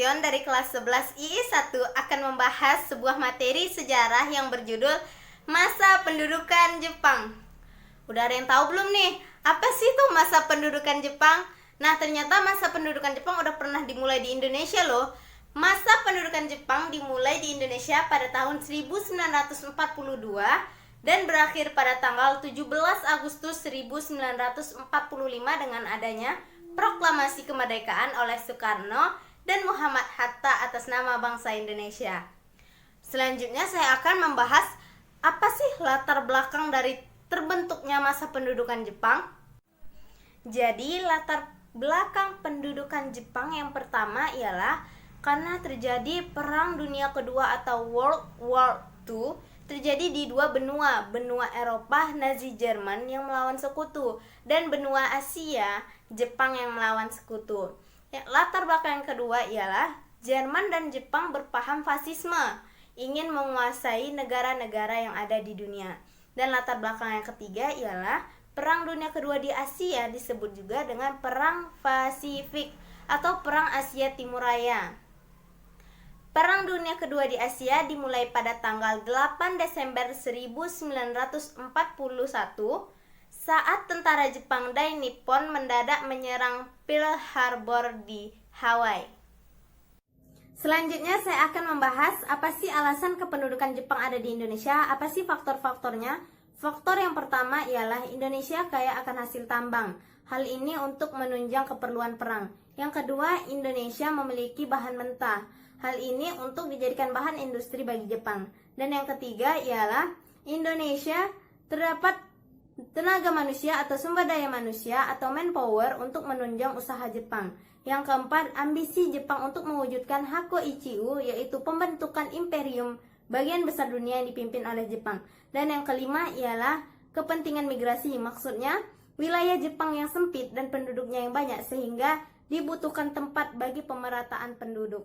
Nasution dari kelas 11 II1 akan membahas sebuah materi sejarah yang berjudul Masa Pendudukan Jepang. Udah ada yang tahu belum nih? Apa sih tuh masa pendudukan Jepang? Nah, ternyata masa pendudukan Jepang udah pernah dimulai di Indonesia loh. Masa pendudukan Jepang dimulai di Indonesia pada tahun 1942 dan berakhir pada tanggal 17 Agustus 1945 dengan adanya proklamasi kemerdekaan oleh Soekarno dan Muhammad Hatta atas nama bangsa Indonesia. Selanjutnya saya akan membahas apa sih latar belakang dari terbentuknya masa pendudukan Jepang. Jadi latar belakang pendudukan Jepang yang pertama ialah karena terjadi Perang Dunia Kedua atau World War II terjadi di dua benua, benua Eropa Nazi Jerman yang melawan sekutu dan benua Asia Jepang yang melawan sekutu. Latar belakang yang kedua ialah Jerman dan Jepang berpaham fasisme, ingin menguasai negara-negara yang ada di dunia. Dan latar belakang yang ketiga ialah Perang Dunia Kedua di Asia disebut juga dengan Perang Pasifik atau Perang Asia Timur Raya. Perang Dunia Kedua di Asia dimulai pada tanggal 8 Desember 1941 saat tentara Jepang Dai Nippon mendadak menyerang Pearl Harbor di Hawaii. Selanjutnya saya akan membahas apa sih alasan kependudukan Jepang ada di Indonesia, apa sih faktor-faktornya. Faktor yang pertama ialah Indonesia kaya akan hasil tambang. Hal ini untuk menunjang keperluan perang. Yang kedua, Indonesia memiliki bahan mentah. Hal ini untuk dijadikan bahan industri bagi Jepang. Dan yang ketiga ialah Indonesia terdapat tenaga manusia atau sumber daya manusia atau manpower untuk menunjang usaha Jepang. Yang keempat, ambisi Jepang untuk mewujudkan Hakoichiu, yaitu pembentukan imperium bagian besar dunia yang dipimpin oleh Jepang. Dan yang kelima ialah kepentingan migrasi, maksudnya wilayah Jepang yang sempit dan penduduknya yang banyak sehingga dibutuhkan tempat bagi pemerataan penduduk.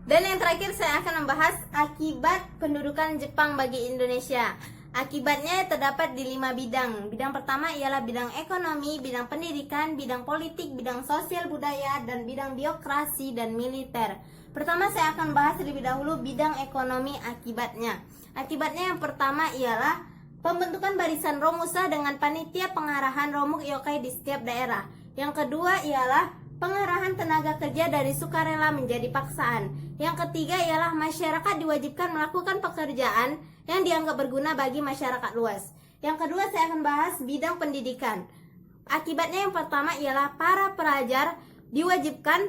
Dan yang terakhir saya akan membahas akibat pendudukan Jepang bagi Indonesia. Akibatnya terdapat di 5 bidang. Bidang pertama ialah bidang ekonomi, bidang pendidikan, bidang politik, bidang sosial budaya, dan bidang birokrasi dan militer. Pertama saya akan bahas terlebih dahulu bidang ekonomi akibatnya. Akibatnya yang pertama ialah pembentukan barisan Romusa dengan panitia pengarahan Romuk Yokai di setiap daerah. Yang kedua ialah pengarahan tenaga kerja dari sukarela menjadi paksaan. Yang ketiga ialah masyarakat diwajibkan melakukan pekerjaan yang dianggap berguna bagi masyarakat luas. Yang kedua saya akan bahas bidang pendidikan. Akibatnya yang pertama ialah para pelajar diwajibkan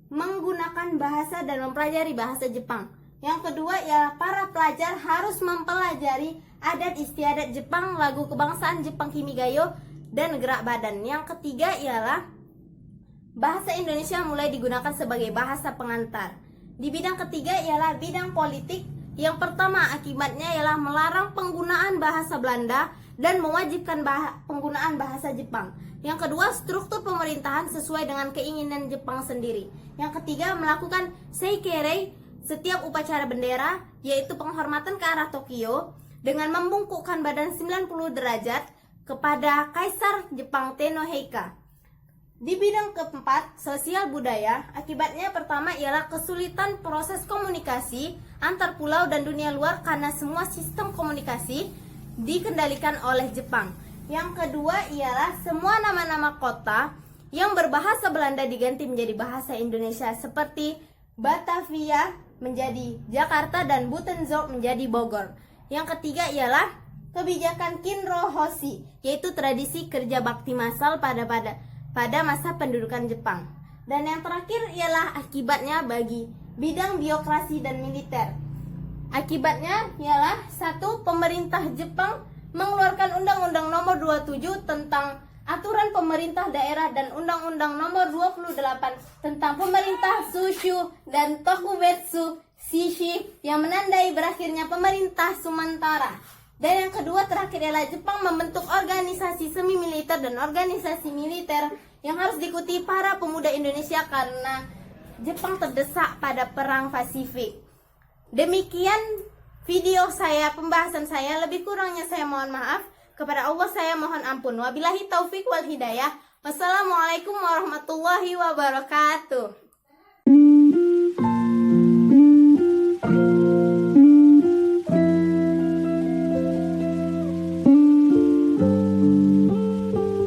menggunakan bahasa dan mempelajari bahasa Jepang. Yang kedua ialah para pelajar harus mempelajari adat istiadat Jepang, lagu kebangsaan Jepang Kimigayo, dan gerak badan. Yang ketiga ialah bahasa Indonesia mulai digunakan sebagai bahasa pengantar. Di bidang ketiga ialah bidang politik. Yang pertama akibatnya ialah melarang penggunaan bahasa Belanda dan mewajibkan penggunaan bahasa Jepang. Yang kedua, struktur pemerintahan sesuai dengan keinginan Jepang sendiri. Yang ketiga, melakukan seikirei setiap upacara bendera, yaitu penghormatan ke arah Tokyo dengan membungkukkan badan 90 derajat kepada Kaisar Jepang Tennoheika. Di bidang keempat, sosial budaya, akibatnya pertama ialah kesulitan proses komunikasi antar pulau dan dunia luar karena semua sistem komunikasi dikendalikan oleh Jepang. Yang kedua ialah semua nama-nama kota yang berbahasa Belanda diganti menjadi bahasa Indonesia seperti Batavia menjadi Jakarta dan Buitenzorg menjadi Bogor. Yang ketiga ialah kebijakan Kinrohoshi, yaitu tradisi kerja bakti massal pada masa pendudukan Jepang. Dan yang terakhir ialah akibatnya bagi bidang birokrasi dan militer. Akibatnya ialah 1. Pemerintah Jepang mengeluarkan Undang-Undang Nomor 27 tentang Aturan Pemerintah Daerah dan Undang-Undang Nomor 28 tentang Pemerintah Shushu dan Tokubetsu Shishi yang menandai berakhirnya pemerintah sementara. Dan yang kedua terakhir ialah Jepang membentuk organisasi semi militer dan organisasi militer yang harus diikuti para pemuda Indonesia karena Jepang terdesak pada Perang Pasifik. Demikian video saya, pembahasan saya. Lebih kurangnya saya mohon maaf. Kepada Allah saya mohon ampun. Wabillahi taufik wal hidayah. Wassalamualaikum warahmatullahi wabarakatuh.